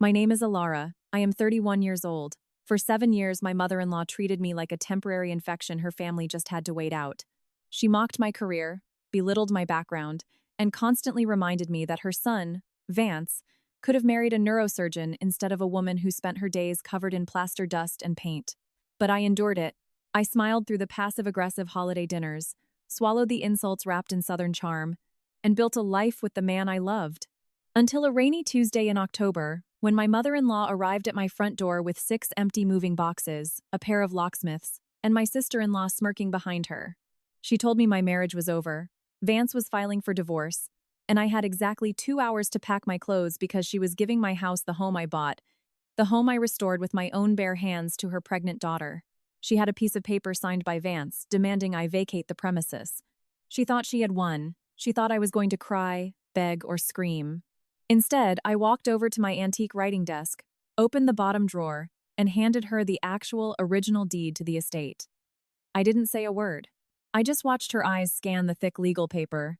My name is Alara. I am 31 years old. For 7 years, my mother-in-law treated me like a temporary infection her family just had to wait out. She mocked my career, belittled my background, and constantly reminded me that her son, Vance, could have married a neurosurgeon instead of a woman who spent her days covered in plaster dust and paint. But I endured it. I smiled through the passive-aggressive holiday dinners, swallowed the insults wrapped in Southern charm, and built a life with the man I loved. Until a rainy Tuesday in October, when my mother-in-law arrived at my front door with 6 empty moving boxes, a pair of locksmiths, and my sister-in-law smirking behind her. She told me my marriage was over. Vance was filing for divorce, and I had exactly 2 hours to pack my clothes because she was giving my house the home I bought, the home I restored with my own bare hands to her pregnant daughter. She had a piece of paper signed by Vance, demanding I vacate the premises. She thought she had won. She thought I was going to cry, beg, or scream. Instead, I walked over to my antique writing desk, opened the bottom drawer, and handed her the actual original deed to the estate. I didn't say a word. I just watched her eyes scan the thick legal paper.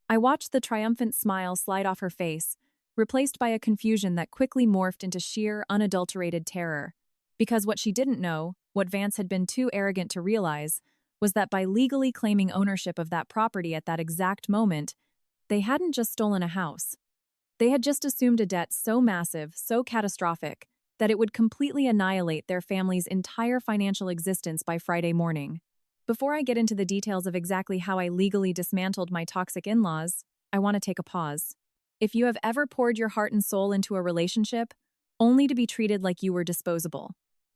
I watched the triumphant smile slide off her face, replaced by a confusion that quickly morphed into sheer, unadulterated terror. Because what she didn't know, what Vance had been too arrogant to realize, was that by legally claiming ownership of that property at that exact moment, they hadn't just stolen a house. They had just assumed a debt so massive, so catastrophic, that it would completely annihilate their family's entire financial existence by Friday morning. Before I get into the details of exactly how I legally dismantled my toxic in-laws, I want to take a pause. If you have ever poured your heart and soul into a relationship, only to be treated like you were disposable.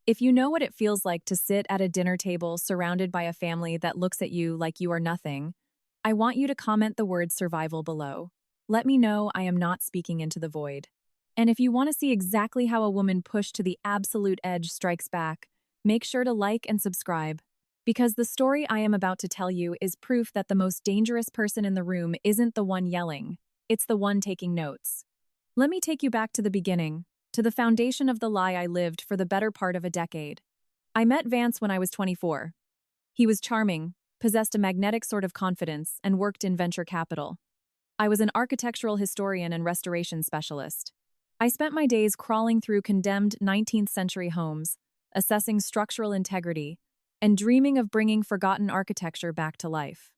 If you know what it feels like to sit at a dinner table surrounded by a family that looks at you like you are nothing, I want you to comment the word survival below. Let me know I am not speaking into the void. And if you want to see exactly how a woman pushed to the absolute edge strikes back, make sure to like and subscribe. Because the story I am about to tell you is proof that the most dangerous person in the room isn't the one yelling, it's the one taking notes. Let me take you back to the beginning, to the foundation of the lie I lived for the better part of a decade. I met Vance when I was 24. He was charming, possessed a magnetic sort of confidence, and worked in venture capital. I was an architectural historian and restoration specialist. I spent my days crawling through condemned 19th century homes, assessing structural integrity, and dreaming of bringing forgotten architecture back to life.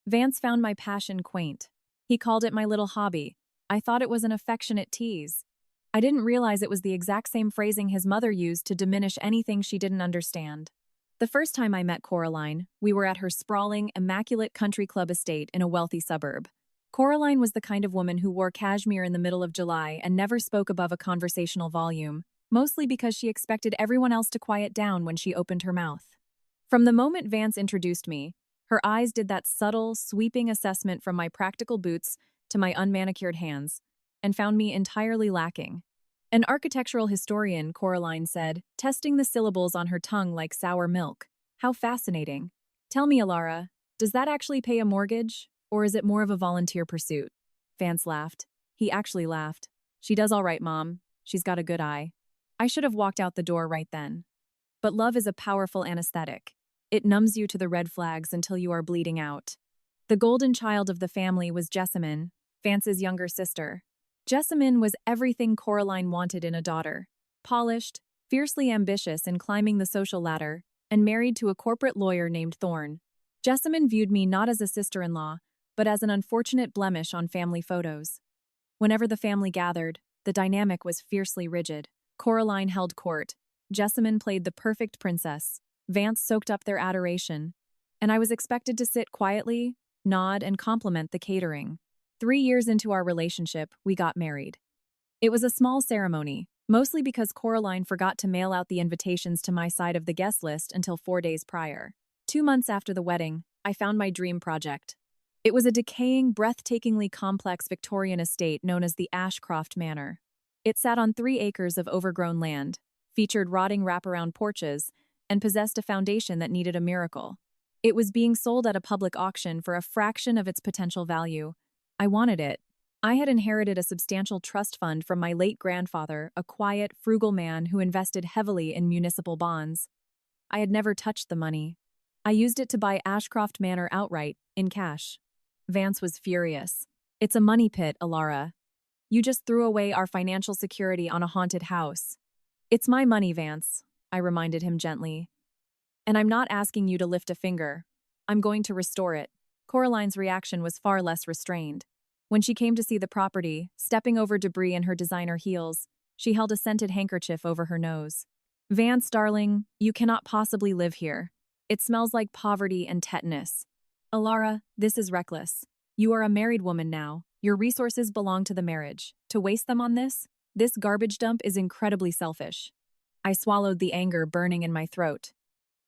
Vance found my passion quaint. He called it my little hobby. I thought it was an affectionate tease. I didn't realize it was the exact same phrasing his mother used to diminish anything she didn't understand. The first time I met Coraline, we were at her sprawling, immaculate country club estate in a wealthy suburb. Coraline was the kind of woman who wore cashmere in the middle of July and never spoke above a conversational volume, mostly because she expected everyone else to quiet down when she opened her mouth. From the moment Vance introduced me, her eyes did that subtle, sweeping assessment from my practical boots to my unmanicured hands, and found me entirely lacking. An architectural historian, Coraline said, testing the syllables on her tongue like sour milk. How fascinating. Tell me, Alara, does that actually pay a mortgage? Or is it more of a volunteer pursuit? Vance laughed. He actually laughed. She does all right, Mom. She's got a good eye. I should have walked out the door right then. But love is a powerful anesthetic. It numbs you to the red flags until you are bleeding out. The golden child of the family was Jessamine, Vance's younger sister. Jessamine was everything Coraline wanted in a daughter. Polished, fiercely ambitious in climbing the social ladder, and married to a corporate lawyer named Thorne. Jessamine viewed me not as a sister-in-law, but as an unfortunate blemish on family photos. Whenever the family gathered, the dynamic was fiercely rigid. Coraline held court. Jessamine played the perfect princess. Vance soaked up their adoration. And I was expected to sit quietly, nod, and compliment the catering. 3 years into our relationship, we got married. It was a small ceremony, mostly because Coraline forgot to mail out the invitations to my side of the guest list until 4 days prior. 2 months after the wedding, I found my dream project. It was a decaying, breathtakingly complex Victorian estate known as the Ashcroft Manor. It sat on 3 acres of overgrown land, featured rotting wraparound porches, and possessed a foundation that needed a miracle. It was being sold at a public auction for a fraction of its potential value. I wanted it. I had inherited a substantial trust fund from my late grandfather, a quiet, frugal man who invested heavily in municipal bonds. I had never touched the money. I used it to buy Ashcroft Manor outright, in cash. Vance was furious. It's a money pit, Alara. You just threw away our financial security on a haunted house. It's my money, Vance, I reminded him gently. And I'm not asking you to lift a finger. I'm going to restore it. Coraline's reaction was far less restrained. When she came to see the property, stepping over debris in her designer heels, she held a scented handkerchief over her nose. Vance, darling, you cannot possibly live here. It smells like poverty and tetanus. Alara, this is reckless. You are a married woman now. Your resources belong to the marriage. To waste them on this garbage dump is incredibly selfish. I swallowed the anger burning in my throat.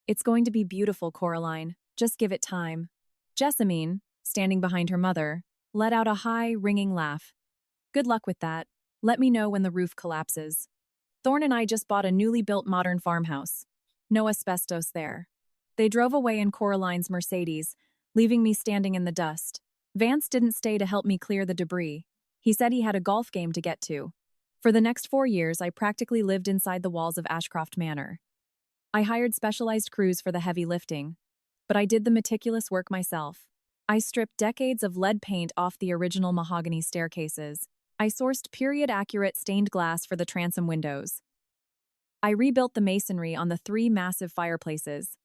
It's going to be beautiful, Coraline. Just give it time. Jessamine, standing behind her mother, let out a high, ringing laugh. Good luck with that. Let me know when the roof collapses. Thorne and I just bought a newly built modern farmhouse. No asbestos there. They drove away in Coraline's Mercedes, leaving me standing in the dust. Vance didn't stay to help me clear the debris. He said he had a golf game to get to. For the next 4 years, I practically lived inside the walls of Ashcroft Manor. I hired specialized crews for the heavy lifting, but I did the meticulous work myself. I stripped decades of lead paint off the original mahogany staircases. I sourced period-accurate stained glass for the transom windows. I rebuilt the masonry on the 3 massive fireplaces.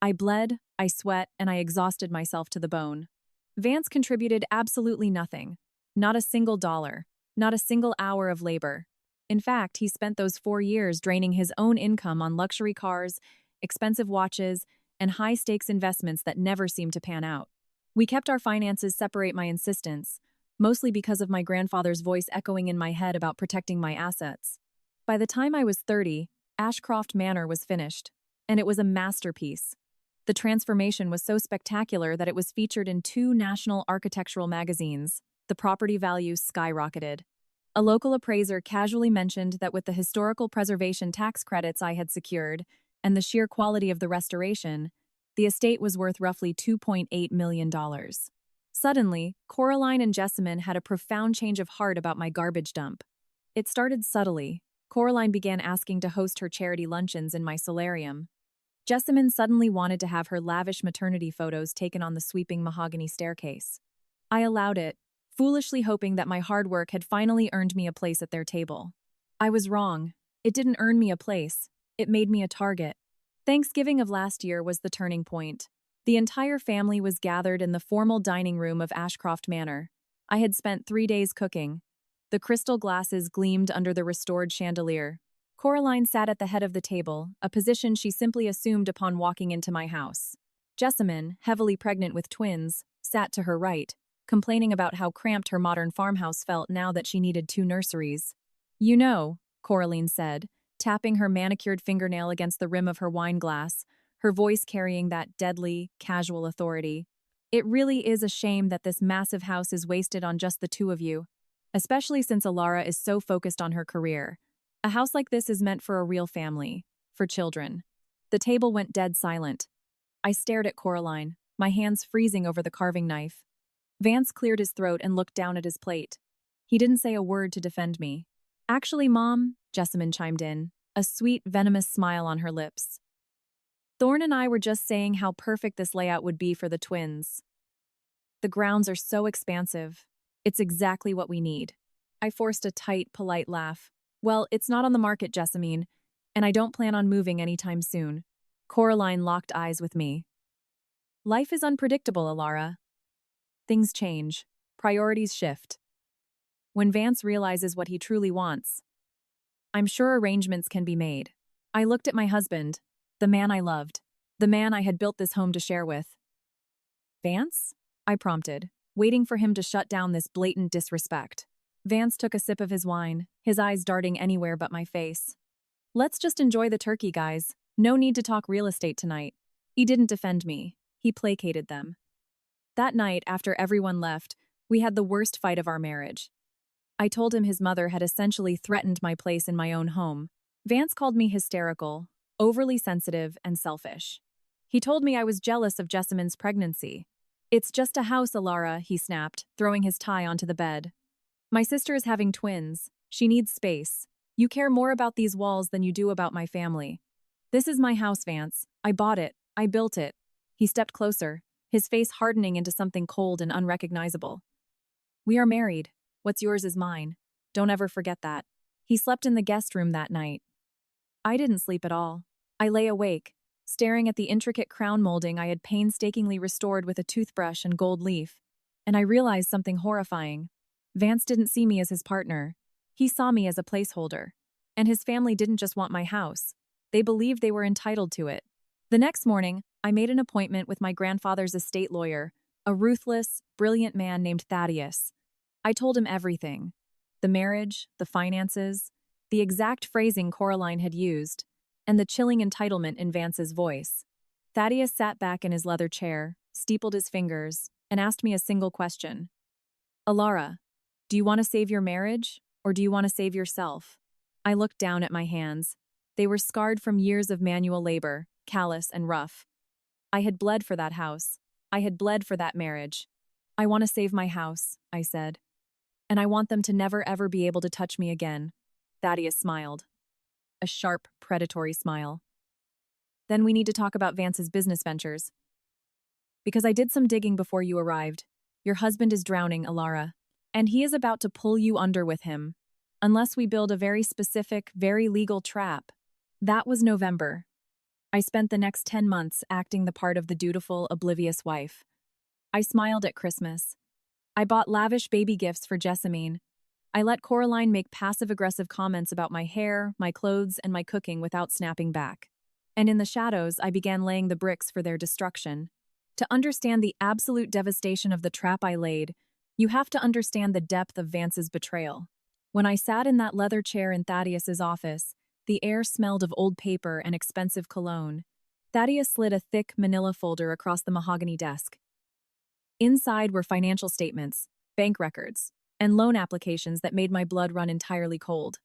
I bled, I sweat, and I exhausted myself to the bone. Vance contributed absolutely nothing. Not a single dollar. Not a single hour of labor. In fact, he spent those 4 years draining his own income on luxury cars, expensive watches, and high-stakes investments that never seemed to pan out. We kept our finances separate my insistence, mostly because of my grandfather's voice echoing in my head about protecting my assets. By the time I was 30, Ashcroft Manor was finished, and it was a masterpiece. The transformation was so spectacular that it was featured in 2 national architectural magazines. The property value skyrocketed. A local appraiser casually mentioned that with the historical preservation tax credits I had secured and the sheer quality of the restoration, the estate was worth roughly $2.8 million. Suddenly, Coraline and Jessamine had a profound change of heart about my garbage dump. It started subtly. Coraline began asking to host her charity luncheons in my solarium. Jessamine suddenly wanted to have her lavish maternity photos taken on the sweeping mahogany staircase. I allowed it, foolishly hoping that my hard work had finally earned me a place at their table. I was wrong. It didn't earn me a place. It made me a target. Thanksgiving of last year was the turning point. The entire family was gathered in the formal dining room of Ashcroft Manor. I had spent 3 days cooking. The crystal glasses gleamed under the restored chandelier. Coraline sat at the head of the table, a position she simply assumed upon walking into my house. Jessamine, heavily pregnant with twins, sat to her right, complaining about how cramped her modern farmhouse felt now that she needed 2 nurseries. You know, Coraline said, tapping her manicured fingernail against the rim of her wine glass, her voice carrying that deadly, casual authority. It really is a shame that this massive house is wasted on just the 2 of you, especially since Alara is so focused on her career. A house like this is meant for a real family, for children. The table went dead silent. I stared at Coraline, my hands freezing over the carving knife. Vance cleared his throat and looked down at his plate. He didn't say a word to defend me. Actually, Mom, Jessamine chimed in, a sweet, venomous smile on her lips. Thorne and I were just saying how perfect this layout would be for the twins. The grounds are so expansive. It's exactly what we need. I forced a tight, polite laugh. Well, it's not on the market, Jessamine, and I don't plan on moving anytime soon. Coraline locked eyes with me. Life is unpredictable, Alara. Things change. Priorities shift. When Vance realizes what he truly wants, I'm sure arrangements can be made. I looked at my husband, the man I loved, the man I had built this home to share with. Vance? I prompted, waiting for him to shut down this blatant disrespect. Vance took a sip of his wine, his eyes darting anywhere but my face. Let's just enjoy the turkey, guys. No need to talk real estate tonight. He didn't defend me. He placated them. That night, after everyone left, we had the worst fight of our marriage. I told him his mother had essentially threatened my place in my own home. Vance called me hysterical, overly sensitive, and selfish. He told me I was jealous of Jessamine's pregnancy. It's just a house, Alara, he snapped, throwing his tie onto the bed. My sister is having twins. She needs space. You care more about these walls than you do about my family. This is my house, Vance. I bought it. I built it. He stepped closer, his face hardening into something cold and unrecognizable. We are married. What's yours is mine. Don't ever forget that. He slept in the guest room that night. I didn't sleep at all. I lay awake, staring at the intricate crown molding I had painstakingly restored with a toothbrush and gold leaf, and I realized something horrifying. Vance didn't see me as his partner. He saw me as a placeholder. And his family didn't just want my house. They believed they were entitled to it. The next morning, I made an appointment with my grandfather's estate lawyer, a ruthless, brilliant man named Thaddeus. I told him everything. The marriage, the finances, the exact phrasing Coraline had used, and the chilling entitlement in Vance's voice. Thaddeus sat back in his leather chair, steepled his fingers, and asked me a single question. Alara, do you want to save your marriage, or do you want to save yourself? I looked down at my hands. They were scarred from years of manual labor, callous and rough. I had bled for that house. I had bled for that marriage. I want to save my house, I said. And I want them to never ever be able to touch me again. Thaddeus smiled. A sharp, predatory smile. Then we need to talk about Vance's business ventures. Because I did some digging before you arrived. Your husband is drowning, Alara. And he is about to pull you under with him. Unless we build a very specific, very legal trap. That was November. I spent the next 10 months acting the part of the dutiful, oblivious wife. I smiled at Christmas. I bought lavish baby gifts for Jessamine. I let Coraline make passive-aggressive comments about my hair, my clothes, and my cooking without snapping back. And in the shadows, I began laying the bricks for their destruction. To understand the absolute devastation of the trap I laid, you have to understand the depth of Vance's betrayal. When I sat in that leather chair in Thaddeus's office, the air smelled of old paper and expensive cologne. Thaddeus slid a thick manila folder across the mahogany desk. Inside were financial statements, bank records, and loan applications that made my blood run entirely cold.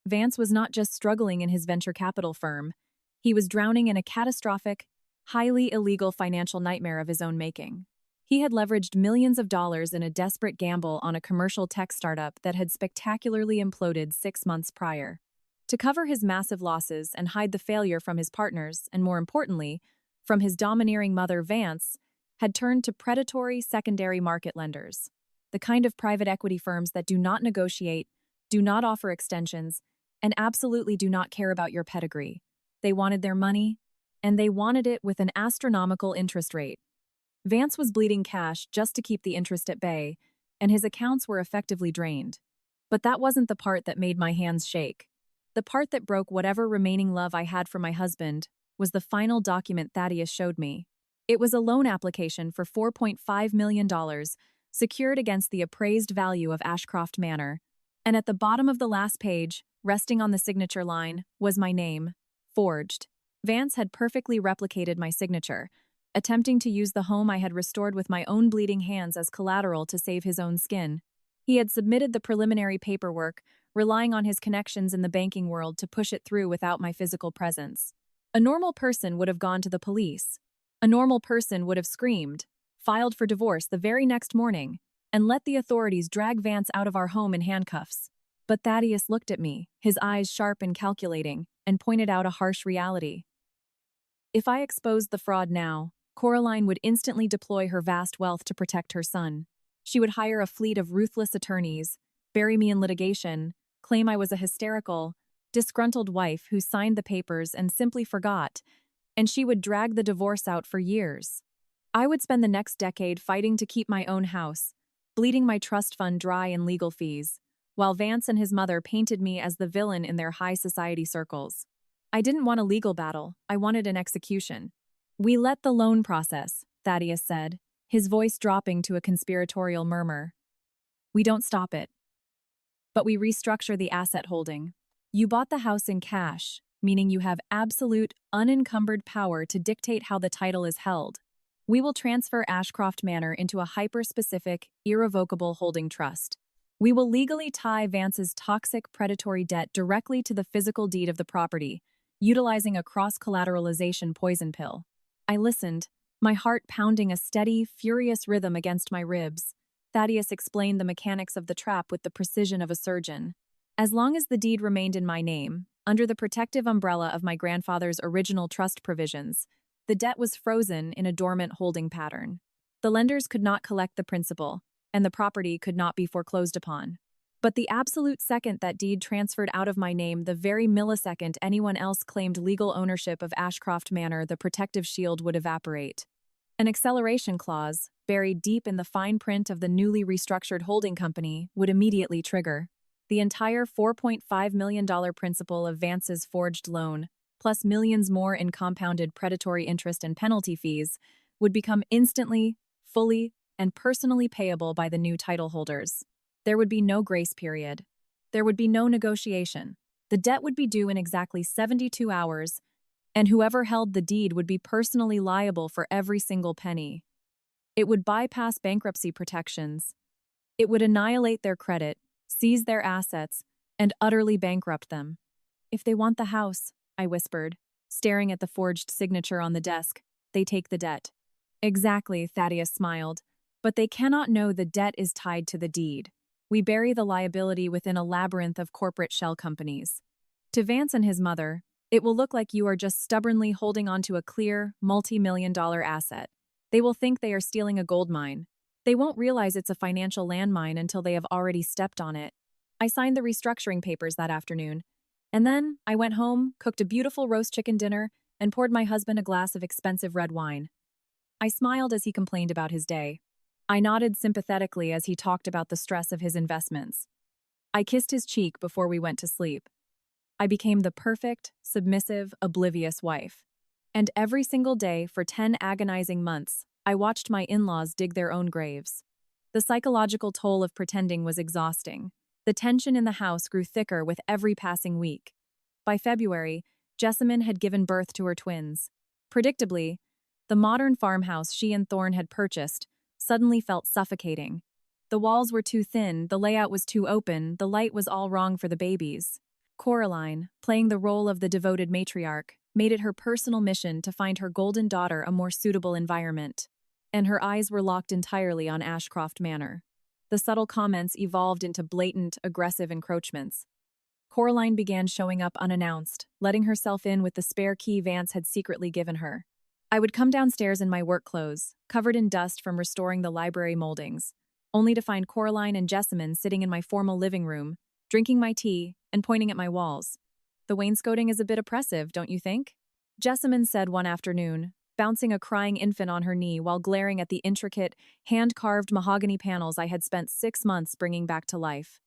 Vance was not just struggling in his venture capital firm. He was drowning in a catastrophic, highly illegal financial nightmare of his own making. He had leveraged millions of dollars in a desperate gamble on a commercial tech startup that had spectacularly imploded 6 months prior. To cover his massive losses and hide the failure from his partners, and more importantly, from his domineering mother Vance, had turned to predatory secondary market lenders, the kind of private equity firms that do not negotiate, do not offer extensions, and absolutely do not care about your pedigree. They wanted their money, and they wanted it with an astronomical interest rate. Vance was bleeding cash just to keep the interest at bay, and his accounts were effectively drained. But that wasn't the part that made my hands shake. The part that broke whatever remaining love I had for my husband was the final document Thaddeus showed me. It was a loan application for $4.5 million, secured against the appraised value of Ashcroft Manor. And at the bottom of the last page, resting on the signature line, was my name, forged. Vance had perfectly replicated my signature, attempting to use the home I had restored with my own bleeding hands as collateral to save his own skin. He had submitted the preliminary paperwork, relying on his connections in the banking world to push it through without my physical presence. A normal person would have gone to the police. A normal person would have screamed, filed for divorce the very next morning, and let the authorities drag Vance out of our home in handcuffs. But Thaddeus looked at me, his eyes sharp and calculating, and pointed out a harsh reality. If I exposed the fraud now, Coraline would instantly deploy her vast wealth to protect her son. She would hire a fleet of ruthless attorneys, bury me in litigation, claim I was a hysterical, disgruntled wife who signed the papers and simply forgot, and she would drag the divorce out for years. I would spend the next decade fighting to keep my own house, bleeding my trust fund dry in legal fees, while Vance and his mother painted me as the villain in their high society circles. I didn't want a legal battle, I wanted an execution. We let the loan process, Thaddeus said, his voice dropping to a conspiratorial murmur. We don't stop it. But we restructure the asset holding. You bought the house in cash, meaning you have absolute, unencumbered power to dictate how the title is held. We will transfer Ashcroft Manor into a hyper-specific, irrevocable holding trust. We will legally tie Vance's toxic predatory debt directly to the physical deed of the property, utilizing a cross-collateralization poison pill. I listened, my heart pounding a steady, furious rhythm against my ribs. Thaddeus explained the mechanics of the trap with the precision of a surgeon. As long as the deed remained in my name, under the protective umbrella of my grandfather's original trust provisions, the debt was frozen in a dormant holding pattern. The lenders could not collect the principal, and the property could not be foreclosed upon. But the absolute second that deed transferred out of my name, the very millisecond anyone else claimed legal ownership of Ashcroft Manor, the protective shield would evaporate. An acceleration clause, buried deep in the fine print of the newly restructured holding company, would immediately trigger. The entire $4.5 million principal of Vance's forged loan, plus millions more in compounded predatory interest and penalty fees, would become instantly, fully, and personally payable by the new title holders. There would be no grace period. There would be no negotiation. The debt would be due in exactly 72 hours, and whoever held the deed would be personally liable for every single penny. It would bypass bankruptcy protections. It would annihilate their credit, seize their assets, and utterly bankrupt them. If they want the house, I whispered, staring at the forged signature on the desk, they take the debt. Exactly, Thaddeus smiled. But they cannot know the debt is tied to the deed. We bury the liability within a labyrinth of corporate shell companies. To Vance and his mother, it will look like you are just stubbornly holding on to a clear, multi-million-dollar asset. They will think they are stealing a gold mine. They won't realize it's a financial landmine until they have already stepped on it. I signed the restructuring papers that afternoon, and then I went home, cooked a beautiful roast chicken dinner, and poured my husband a glass of expensive red wine. I smiled as he complained about his day. I nodded sympathetically as he talked about the stress of his investments. I kissed his cheek before we went to sleep. I became the perfect, submissive, oblivious wife. And every single day for 10 agonizing months, I watched my in-laws dig their own graves. The psychological toll of pretending was exhausting. The tension in the house grew thicker with every passing week. By February, Jessamine had given birth to her twins. Predictably, the modern farmhouse she and Thorne had purchased suddenly felt suffocating. The walls were too thin, the layout was too open, the light was all wrong for the babies. Coraline, playing the role of the devoted matriarch, made it her personal mission to find her golden daughter a more suitable environment. And her eyes were locked entirely on Ashcroft Manor. The subtle comments evolved into blatant, aggressive encroachments. Coraline began showing up unannounced, letting herself in with the spare key Vance had secretly given her. I would come downstairs in my work clothes, covered in dust from restoring the library moldings, only to find Coraline and Jessamine sitting in my formal living room, drinking my tea and pointing at my walls. The wainscoting is a bit oppressive, don't you think? Jessamine said one afternoon, bouncing a crying infant on her knee while glaring at the intricate, hand-carved mahogany panels I had spent 6 months bringing back to life.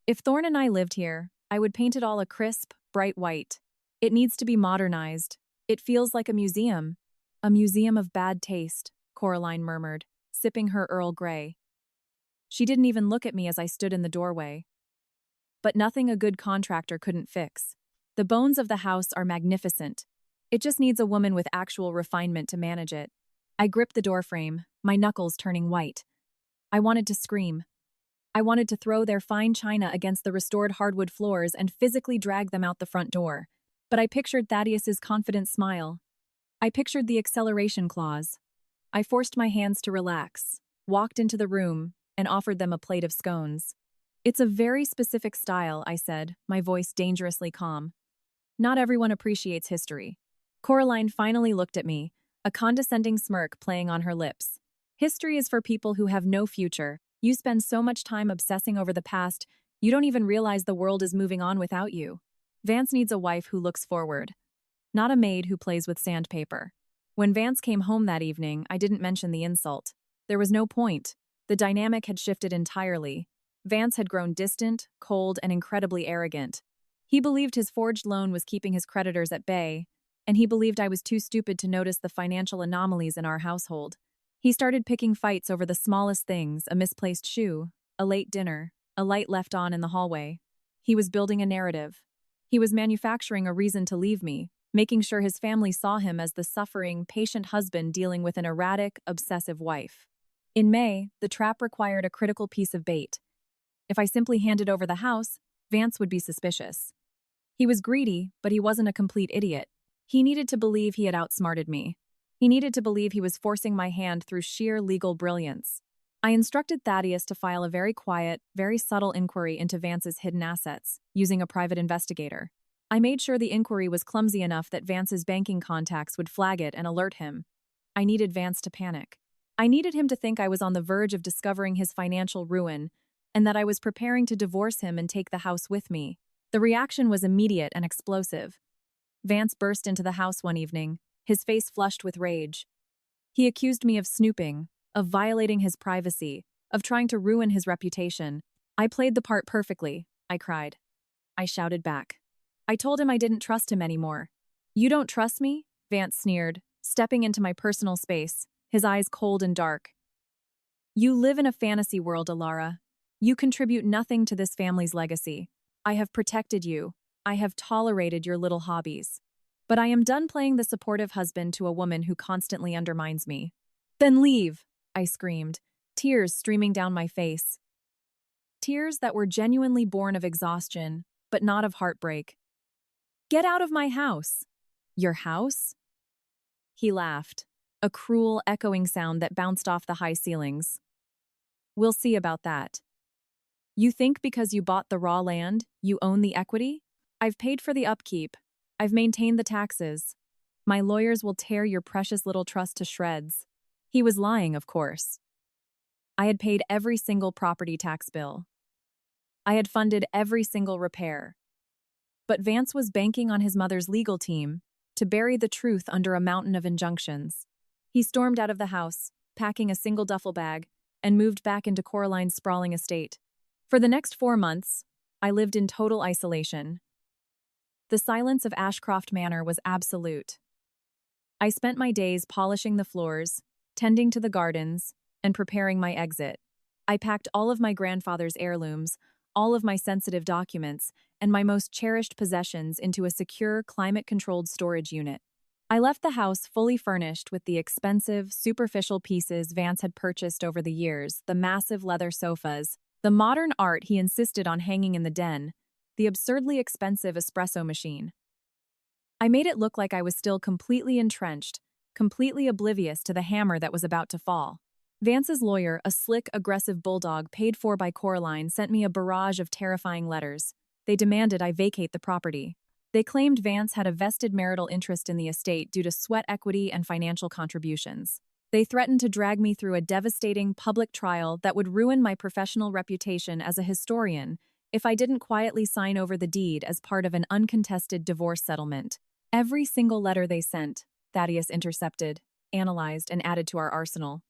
If Thorne and I lived here, I would paint it all a crisp, bright white. It needs to be modernized. It feels like a museum. A museum of bad taste, Coraline murmured, sipping her Earl Grey. She didn't even look at me as I stood in the doorway. But nothing a good contractor couldn't fix. The bones of the house are magnificent. It just needs a woman with actual refinement to manage it. I gripped the doorframe, my knuckles turning white. I wanted to scream. I wanted to throw their fine china against the restored hardwood floors and physically drag them out the front door. But I pictured Thaddeus's confident smile. I pictured the acceleration clause. I forced my hands to relax, walked into the room, and offered them a plate of scones. It's a very specific style, I said, my voice dangerously calm. Not everyone appreciates history. Coraline finally looked at me, a condescending smirk playing on her lips. History is for people who have no future. You spend so much time obsessing over the past, you don't even realize the world is moving on without you. Vance needs a wife who looks forward, not a maid who plays with sandpaper. When Vance came home that evening, I didn't mention the insult. There was no point. The dynamic had shifted entirely. Vance had grown distant, cold, and incredibly arrogant. He believed his forged loan was keeping his creditors at bay, and he believed I was too stupid to notice the financial anomalies in our household. He started picking fights over the smallest things, a misplaced shoe, a late dinner, a light left on in the hallway. He was building a narrative. He was manufacturing a reason to leave me, making sure his family saw him as the suffering, patient husband dealing with an erratic, obsessive wife. In May, the trap required a critical piece of bait. If I simply handed over the house, Vance would be suspicious. He was greedy, but he wasn't a complete idiot. He needed to believe he had outsmarted me. He needed to believe he was forcing my hand through sheer legal brilliance. I instructed Thaddeus to file a very quiet, very subtle inquiry into Vance's hidden assets, using a private investigator. I made sure the inquiry was clumsy enough that Vance's banking contacts would flag it and alert him. I needed Vance to panic. I needed him to think I was on the verge of discovering his financial ruin, and that I was preparing to divorce him and take the house with me. The reaction was immediate and explosive. Vance burst into the house one evening, his face flushed with rage. He accused me of snooping, of violating his privacy, of trying to ruin his reputation. I played the part perfectly, I cried. I shouted back. I told him I didn't trust him anymore. You don't trust me? Vance sneered, stepping into my personal space, his eyes cold and dark. You live in a fantasy world, Alara. You contribute nothing to this family's legacy. I have protected you. I have tolerated your little hobbies. But I am done playing the supportive husband to a woman who constantly undermines me. Then leave, I screamed, tears streaming down my face. Tears that were genuinely born of exhaustion, but not of heartbreak. Get out of my house. Your house? He laughed, a cruel, echoing sound that bounced off the high ceilings. We'll see about that. You think because you bought the raw land, you own the equity? I've paid for the upkeep. I've maintained the taxes. My lawyers will tear your precious little trust to shreds. He was lying, of course. I had paid every single property tax bill. I had funded every single repair. But Vance was banking on his mother's legal team to bury the truth under a mountain of injunctions. He stormed out of the house, packing a single duffel bag, and moved back into Coraline's sprawling estate. For the next 4 months, I lived in total isolation. The silence of Ashcroft Manor was absolute. I spent my days polishing the floors, tending to the gardens, and preparing my exit. I packed all of my grandfather's heirlooms, all of my sensitive documents, and my most cherished possessions into a secure, climate-controlled storage unit. I left the house fully furnished with the expensive, superficial pieces Vance had purchased over the years, the massive leather sofas, the modern art he insisted on hanging in the den, the absurdly expensive espresso machine. I made it look like I was still completely entrenched, completely oblivious to the hammer that was about to fall. Vance's lawyer, a slick, aggressive bulldog paid for by Coraline, sent me a barrage of terrifying letters. They demanded I vacate the property. They claimed Vance had a vested marital interest in the estate due to sweat equity and financial contributions. They threatened to drag me through a devastating public trial that would ruin my professional reputation as a historian if I didn't quietly sign over the deed as part of an uncontested divorce settlement. Every single letter they sent, Thaddeus intercepted, analyzed, and added to our arsenal.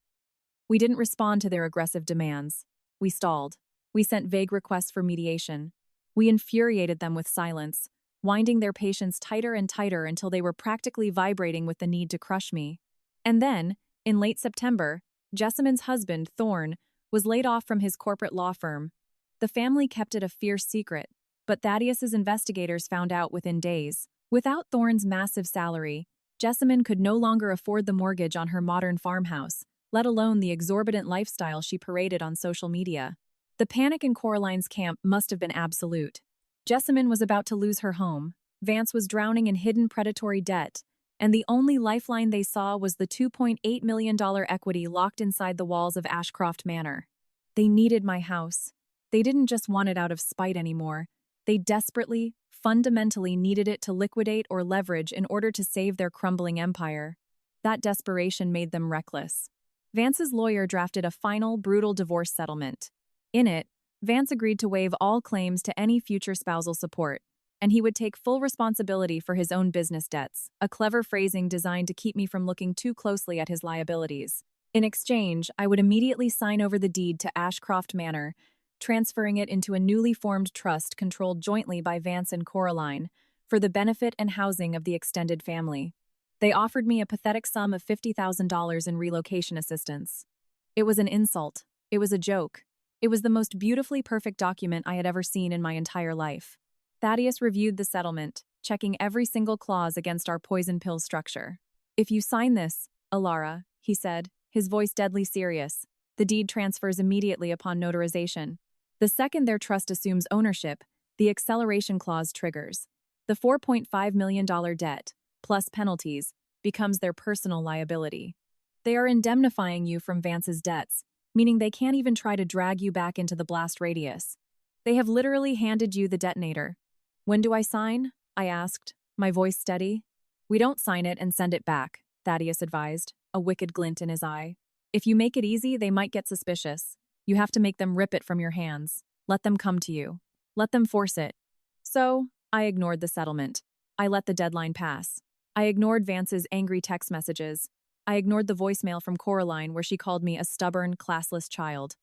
We didn't respond to their aggressive demands. We stalled. We sent vague requests for mediation. We infuriated them with silence, winding their patience tighter and tighter until they were practically vibrating with the need to crush me. And then, in late September, Jessamine's husband, Thorne, was laid off from his corporate law firm. The family kept it a fierce secret, but Thaddeus's investigators found out within days. Without Thorne's massive salary, Jessamine could no longer afford the mortgage on her modern farmhouse, let alone the exorbitant lifestyle she paraded on social media. The panic in Coraline's camp must have been absolute. Jessamine was about to lose her home, Vance was drowning in hidden predatory debt, and the only lifeline they saw was the $2.8 million equity locked inside the walls of Ashcroft Manor. They needed my house. They didn't just want it out of spite anymore. They desperately, fundamentally needed it to liquidate or leverage in order to save their crumbling empire. That desperation made them reckless. Vance's lawyer drafted a final, brutal divorce settlement. In it, Vance agreed to waive all claims to any future spousal support, and he would take full responsibility for his own business debts, a clever phrasing designed to keep me from looking too closely at his liabilities. In exchange, I would immediately sign over the deed to Ashcroft Manor, transferring it into a newly formed trust controlled jointly by Vance and Coraline, for the benefit and housing of the extended family. They offered me a pathetic sum of $50,000 in relocation assistance. It was an insult. It was a joke. It was the most beautifully perfect document I had ever seen in my entire life. Thaddeus reviewed the settlement, checking every single clause against our poison pill structure. If you sign this, Alara, he said, his voice deadly serious, the deed transfers immediately upon notarization. The second their trust assumes ownership, the acceleration clause triggers. The $4.5 million debt, plus penalties, becomes their personal liability. They are indemnifying you from Vance's debts, meaning they can't even try to drag you back into the blast radius. They have literally handed you the detonator. When do I sign? I asked, my voice steady. We don't sign it and send it back, Thaddeus advised, a wicked glint in his eye. If you make it easy, they might get suspicious. You have to make them rip it from your hands. Let them come to you. Let them force it. So, I ignored the settlement. I let the deadline pass. I ignored Vance's angry text messages. I ignored the voicemail from Coraline where she called me a stubborn, classless child.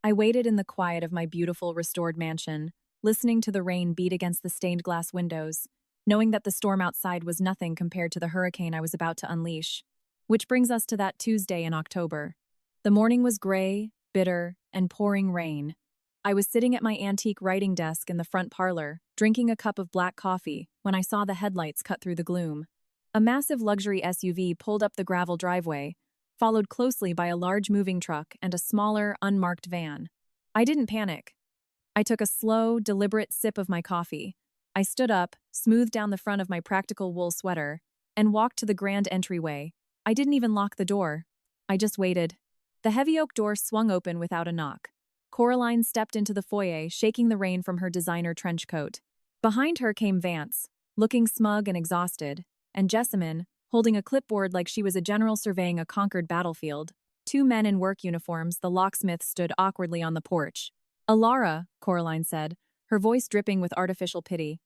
I waited in the quiet of my beautiful, restored mansion, listening to the rain beat against the stained glass windows, knowing that the storm outside was nothing compared to the hurricane I was about to unleash. Which brings us to that Tuesday in October. The morning was gray, bitter, and pouring rain. I was sitting at my antique writing desk in the front parlor, drinking a cup of black coffee, when I saw the headlights cut through the gloom. A massive luxury SUV pulled up the gravel driveway, followed closely by a large moving truck and a smaller, unmarked van. I didn't panic. I took a slow, deliberate sip of my coffee. I stood up, smoothed down the front of my practical wool sweater, and walked to the grand entryway. I didn't even lock the door. I just waited. The heavy oak door swung open without a knock. Coraline stepped into the foyer, shaking the rain from her designer trench coat. Behind her came Vance, looking smug and exhausted, and Jessamine, holding a clipboard like she was a general surveying a conquered battlefield. Two men in work uniforms, the locksmith, stood awkwardly on the porch. "Alara," Coraline said, her voice dripping with artificial pity.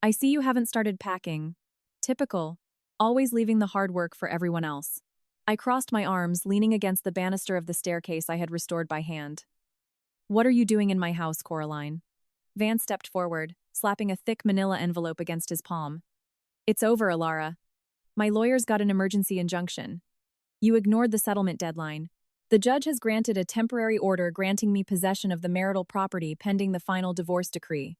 "I see you haven't started packing. Typical. Always leaving the hard work for everyone else." I crossed my arms, leaning against the banister of the staircase I had restored by hand. "What are you doing in my house, Coraline?" Vance stepped forward, slapping a thick manila envelope against his palm. "It's over, Alara. My lawyers got an emergency injunction. You ignored the settlement deadline. The judge has granted a temporary order granting me possession of the marital property pending the final divorce decree.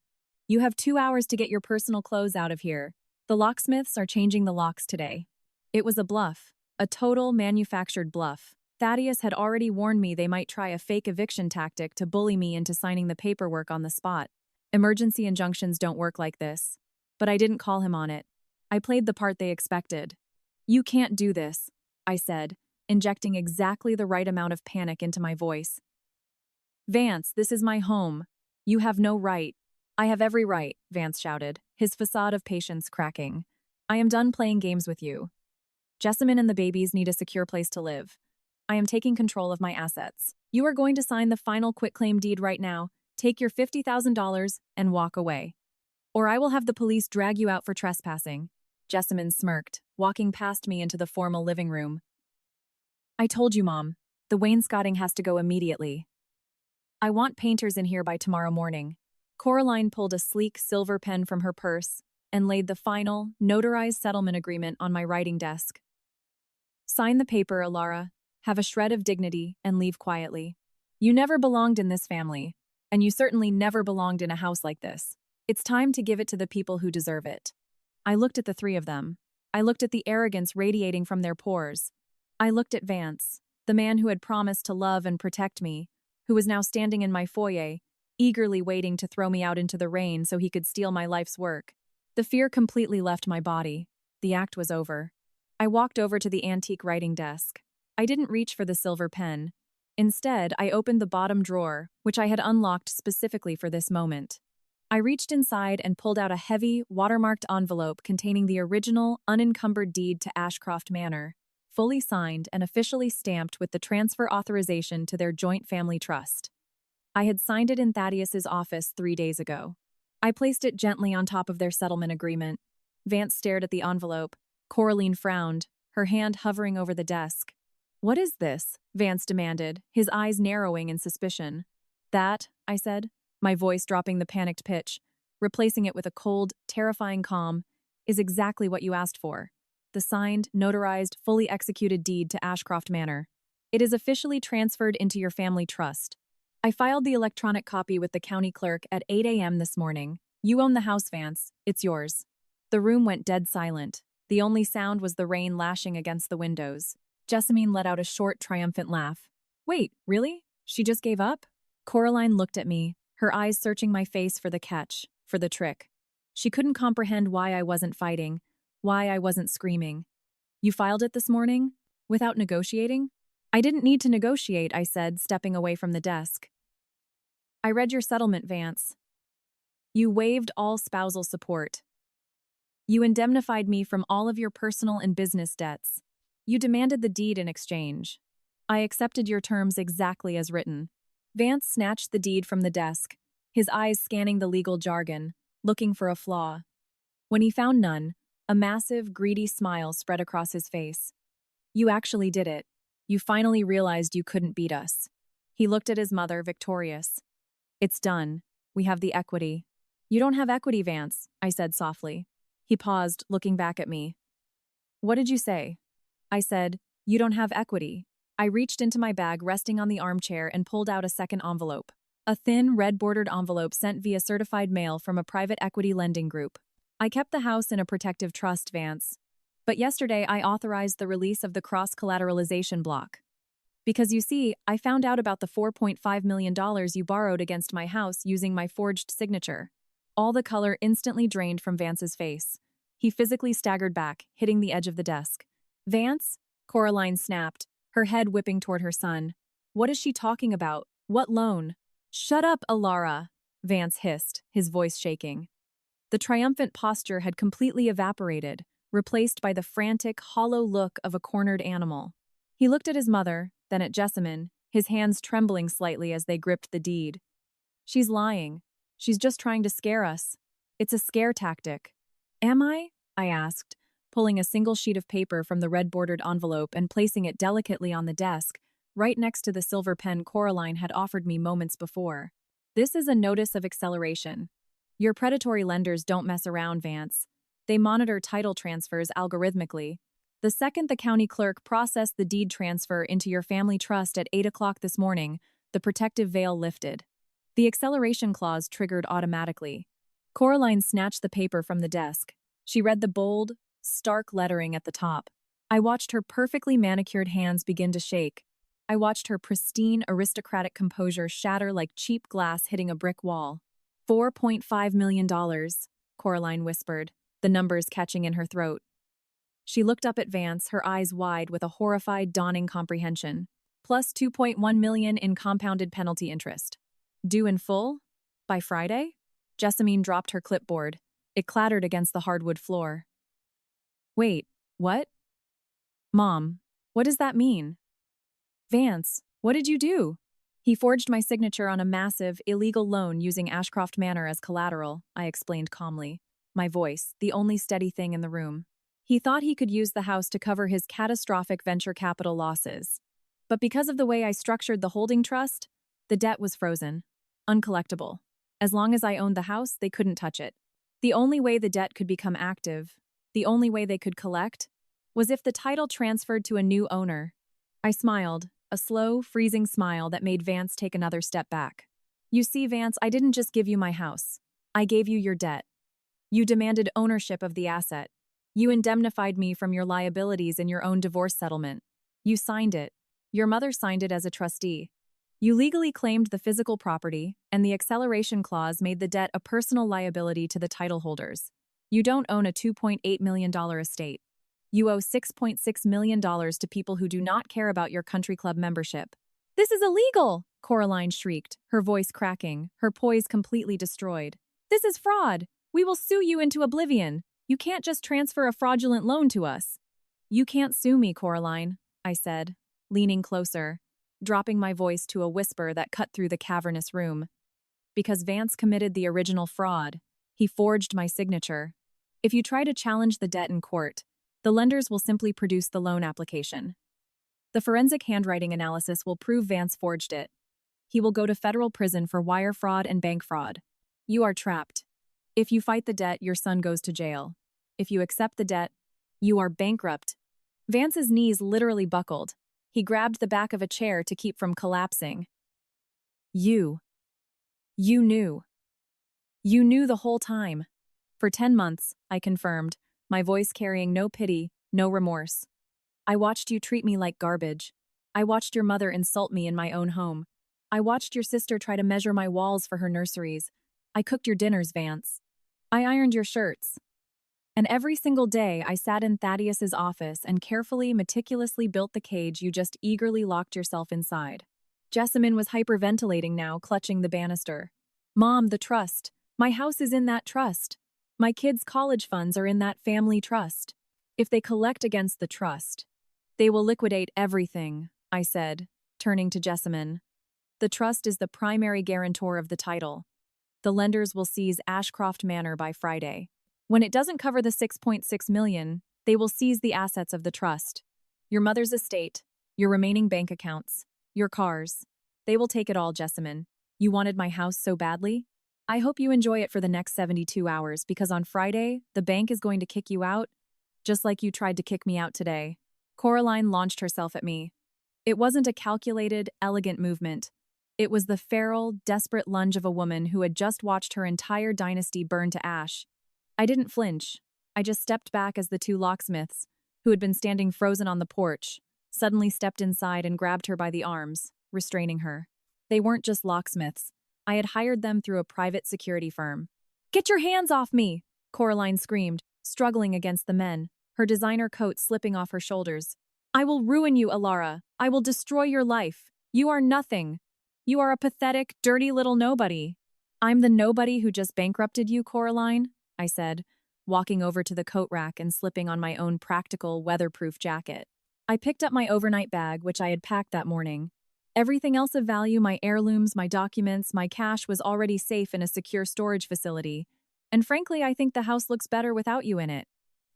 You have 2 hours to get your personal clothes out of here. The locksmiths are changing the locks today." It was a bluff, a total manufactured bluff. Thaddeus had already warned me they might try a fake eviction tactic to bully me into signing the paperwork on the spot. Emergency injunctions don't work like this. But I didn't call him on it. I played the part they expected. "You can't do this," I said, injecting exactly the right amount of panic into my voice. "Vance, this is my home. You have no right." "I have every right," Vance shouted, his facade of patience cracking. "I am done playing games with you. Jessamine and the babies need a secure place to live. I am taking control of my assets. You are going to sign the final quitclaim deed right now, take your $50,000, and walk away. Or I will have the police drag you out for trespassing." Jessamine smirked, walking past me into the formal living room. "I told you, Mom. The wainscoting has to go immediately. I want painters in here by tomorrow morning." Coraline pulled a sleek silver pen from her purse and laid the final, notarized settlement agreement on my writing desk. "Sign the paper, Alara. Have a shred of dignity and leave quietly. You never belonged in this family, and you certainly never belonged in a house like this. It's time to give it to the people who deserve it." I looked at the three of them. I looked at the arrogance radiating from their pores. I looked at Vance, the man who had promised to love and protect me, who was now standing in my foyer, eagerly waiting to throw me out into the rain so he could steal my life's work. The fear completely left my body. The act was over. I walked over to the antique writing desk. I didn't reach for the silver pen. Instead, I opened the bottom drawer, which I had unlocked specifically for this moment. I reached inside and pulled out a heavy, watermarked envelope containing the original, unencumbered deed to Ashcroft Manor, fully signed and officially stamped with the transfer authorization to their joint family trust. I had signed it in Thaddeus's office 3 days ago. I placed it gently on top of their settlement agreement. Vance stared at the envelope. Coraline frowned, her hand hovering over the desk. "What is this?" Vance demanded, his eyes narrowing in suspicion. "That," I said, my voice dropping the panicked pitch, replacing it with a cold, terrifying calm, "is exactly what you asked for. The signed, notarized, fully executed deed to Ashcroft Manor. It is officially transferred into your family trust. I filed the electronic copy with the county clerk at 8 a.m. this morning. You own the house, Vance. It's yours." The room went dead silent. The only sound was the rain lashing against the windows. Jessamine let out a short, triumphant laugh. "Wait, really? She just gave up?" Coraline looked at me, her eyes searching my face for the catch, for the trick. She couldn't comprehend why I wasn't fighting, why I wasn't screaming. "You filed it this morning? Without negotiating?" "I didn't need to negotiate," I said, stepping away from the desk. "I read your settlement, Vance. You waived all spousal support. You indemnified me from all of your personal and business debts. You demanded the deed in exchange. I accepted your terms exactly as written." Vance snatched the deed from the desk, his eyes scanning the legal jargon, looking for a flaw. When he found none, a massive, greedy smile spread across his face. You actually did it. You finally realized you couldn't beat us. He looked at his mother, victorious. It's done. We have the equity. You don't have equity, Vance, I said softly. He paused, looking back at me. What did you say? I said, you don't have equity. I reached into my bag resting on the armchair and pulled out a second envelope. A thin, red-bordered envelope sent via certified mail from a private equity lending group. I kept the house in a protective trust, Vance. But yesterday I authorized the release of the cross-collateralization block. Because you see, I found out about the $4.5 million you borrowed against my house using my forged signature. All the color instantly drained from Vance's face. He physically staggered back, hitting the edge of the desk. Vance? Coraline snapped, her head whipping toward her son. What is she talking about? What loan? Shut up, Alara, Vance hissed, his voice shaking. The triumphant posture had completely evaporated, replaced by the frantic, hollow look of a cornered animal. He looked at his mother, then at Jessamine, his hands trembling slightly as they gripped the deed. She's lying. She's just trying to scare us. It's a scare tactic. Am I? I asked, pulling a single sheet of paper from the red-bordered envelope and placing it delicately on the desk, right next to the silver pen Coraline had offered me moments before. This is a notice of acceleration. Your predatory lenders don't mess around, Vance. They monitor title transfers algorithmically. The second the county clerk processed the deed transfer into your family trust at 8 o'clock this morning, the protective veil lifted. The acceleration clause triggered automatically. Coraline snatched the paper from the desk. She read the bold, stark lettering at the top. I watched her perfectly manicured hands begin to shake. I watched her pristine, aristocratic composure shatter like cheap glass hitting a brick wall. $4.5 million, Coraline whispered, the numbers catching in her throat. She looked up at Vance, her eyes wide with a horrified, dawning comprehension. Plus $2.1 million in compounded penalty interest. Due in full? By Friday? Jessamine dropped her clipboard. It clattered against the hardwood floor. Wait, what? Mom, what does that mean? Vance, what did you do? He forged my signature on a massive, illegal loan using Ashcroft Manor as collateral, I explained calmly, my voice, the only steady thing in the room. He thought he could use the house to cover his catastrophic venture capital losses. But because of the way I structured the holding trust, the debt was frozen, uncollectible. As long as I owned the house, they couldn't touch it. The only way the debt could become active, the only way they could collect, was if the title transferred to a new owner. I smiled, a slow, freezing smile that made Vance take another step back. You see, Vance, I didn't just give you my house. I gave you your debt. You demanded ownership of the asset. You indemnified me from your liabilities in your own divorce settlement. You signed it. Your mother signed it as a trustee. You legally claimed the physical property, and the acceleration clause made the debt a personal liability to the title holders. You don't own a $2.8 million estate. You owe $6.6 million to people who do not care about your country club membership. This is illegal, Coraline shrieked, her voice cracking, her poise completely destroyed. This is fraud. We will sue you into oblivion. You can't just transfer a fraudulent loan to us. You can't sue me, Coraline, I said, leaning closer, dropping my voice to a whisper that cut through the cavernous room. Because Vance committed the original fraud. He forged my signature. If you try to challenge the debt in court, the lenders will simply produce the loan application. The forensic handwriting analysis will prove Vance forged it. He will go to federal prison for wire fraud and bank fraud. You are trapped. If you fight the debt, your son goes to jail. If you accept the debt, you are bankrupt. Vance's knees literally buckled. He grabbed the back of a chair to keep from collapsing. You knew. You knew the whole time. For 10 months, I confirmed, my voice carrying no pity, no remorse. I watched you treat me like garbage. I watched your mother insult me in my own home. I watched your sister try to measure my walls for her nurseries. I cooked your dinners, Vance. I ironed your shirts. And every single day, I sat in Thaddeus's office and carefully, meticulously built the cage you just eagerly locked yourself inside. Jessamine was hyperventilating now, clutching the banister. Mom, the trust. My house is in that trust. My kids' college funds are in that family trust. If they collect against the trust, they will liquidate everything, I said, turning to Jessamine. The trust is the primary guarantor of the title. The lenders will seize Ashcroft Manor by Friday. When it doesn't cover the 6.6 million, they will seize the assets of the trust. Your mother's estate, your remaining bank accounts, your cars. They will take it all, Jessamine. You wanted my house so badly? I hope you enjoy it for the next 72 hours because on Friday, the bank is going to kick you out, just like you tried to kick me out today. Coraline launched herself at me. It wasn't a calculated, elegant movement. It was the feral, desperate lunge of a woman who had just watched her entire dynasty burn to ash. I didn't flinch. I just stepped back as the two locksmiths, who had been standing frozen on the porch, suddenly stepped inside and grabbed her by the arms, restraining her. They weren't just locksmiths. I had hired them through a private security firm. "Get your hands off me!" Coraline screamed, struggling against the men, her designer coat slipping off her shoulders. "I will ruin you, Alara. I will destroy your life. You are nothing. You are a pathetic, dirty little nobody." "I'm the nobody who just bankrupted you, Coraline," I said, walking over to the coat rack and slipping on my own practical, weatherproof jacket. I picked up my overnight bag, which I had packed that morning. Everything else of value, my heirlooms, my documents, my cash, was already safe in a secure storage facility. And frankly, I think the house looks better without you in it.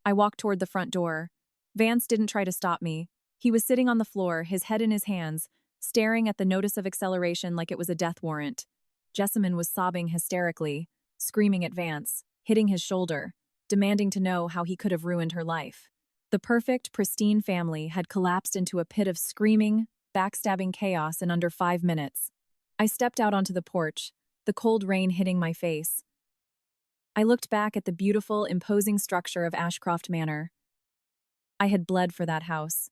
I walked toward the front door. Vance didn't try to stop me. He was sitting on the floor, his head in his hands, staring at the notice of acceleration like it was a death warrant. Jessamine was sobbing hysterically, screaming at Vance, hitting his shoulder, demanding to know how he could have ruined her life. The perfect, pristine family had collapsed into a pit of screaming, backstabbing chaos in under 5 minutes. I stepped out onto the porch, the cold rain hitting my face. I looked back at the beautiful, imposing structure of Ashcroft Manor. I had bled for that house.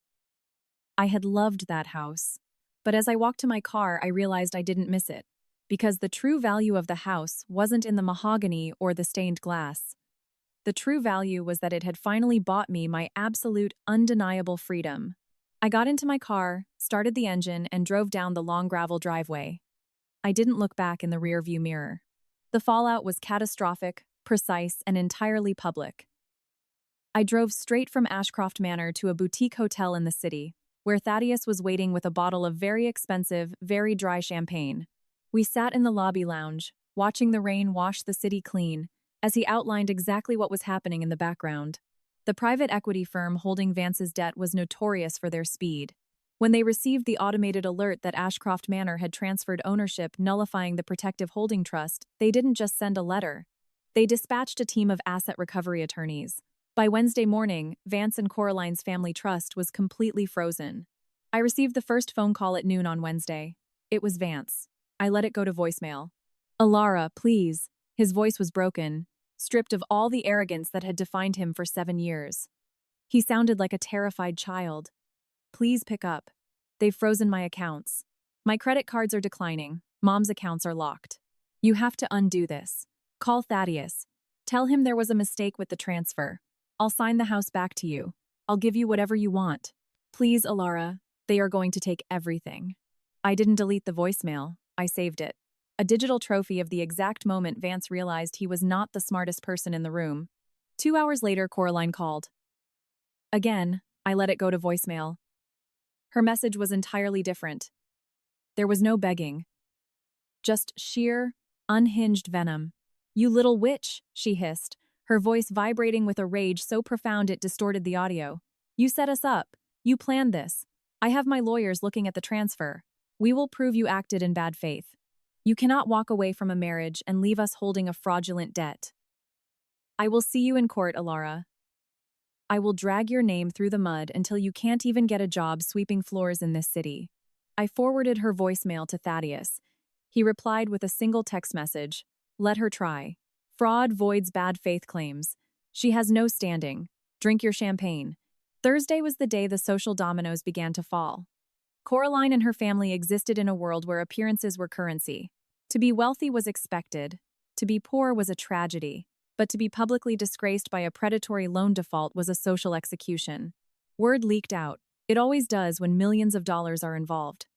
I had loved that house. But as I walked to my car, I realized I didn't miss it, because the true value of the house wasn't in the mahogany or the stained glass. The true value was that it had finally bought me my absolute, undeniable freedom. I got into my car, started the engine, and drove down the long gravel driveway. I didn't look back in the rearview mirror. The fallout was catastrophic, precise, and entirely public. I drove straight from Ashcroft Manor to a boutique hotel in the city, where Thaddeus was waiting with a bottle of very expensive, very dry champagne. We sat in the lobby lounge, watching the rain wash the city clean, as he outlined exactly what was happening in the background. The private equity firm holding Vance's debt was notorious for their speed. When they received the automated alert that Ashcroft Manor had transferred ownership, nullifying the protective holding trust, they didn't just send a letter. They dispatched a team of asset recovery attorneys. By Wednesday morning, Vance and Coraline's family trust was completely frozen. I received the first phone call at noon on Wednesday. It was Vance. I let it go to voicemail. "Alara, please." His voice was broken, stripped of all the arrogance that had defined him for 7 years. He sounded like a terrified child. "Please pick up. They've frozen my accounts. My credit cards are declining. Mom's accounts are locked. You have to undo this. Call Thaddeus. Tell him there was a mistake with the transfer. I'll sign the house back to you. I'll give you whatever you want. Please, Alara, they are going to take everything." I didn't delete the voicemail. I saved it. A digital trophy of the exact moment Vance realized he was not the smartest person in the room. 2 hours later, Coraline called. Again, I let it go to voicemail. Her message was entirely different. There was no begging. Just sheer, unhinged venom. "You little witch," she hissed, her voice vibrating with a rage so profound it distorted the audio. "You set us up. You planned this. I have my lawyers looking at the transfer. We will prove you acted in bad faith. You cannot walk away from a marriage and leave us holding a fraudulent debt. I will see you in court, Alara. I will drag your name through the mud until you can't even get a job sweeping floors in this city." I forwarded her voicemail to Thaddeus. He replied with a single text message. "Let her try. Fraud voids bad faith claims. She has no standing. Drink your champagne." Thursday was the day the social dominoes began to fall. Coraline and her family existed in a world where appearances were currency. To be wealthy was expected. To be poor was a tragedy. But to be publicly disgraced by a predatory loan default was a social execution. Word leaked out. It always does when millions of dollars are involved.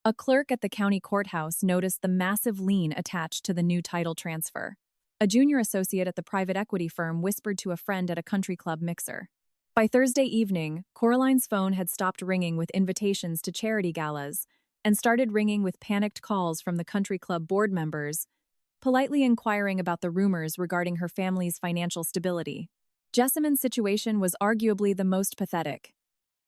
A clerk at the county courthouse noticed the massive lien attached to the new title transfer. A junior associate at the private equity firm whispered to a friend at a country club mixer. By Thursday evening, Coraline's phone had stopped ringing with invitations to charity galas, and started ringing with panicked calls from the country club board members, politely inquiring about the rumors regarding her family's financial stability. Jessamine's situation was arguably the most pathetic.